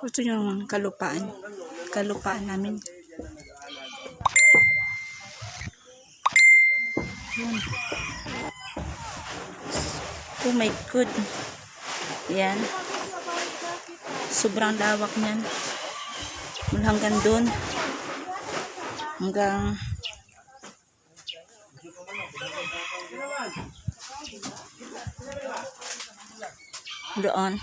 Ito yung kalupaan. Kalupaan namin. Yun. Oh my God. Yan. Sobrang lawak niyan. Mula hanggang doon. Hanggang doon.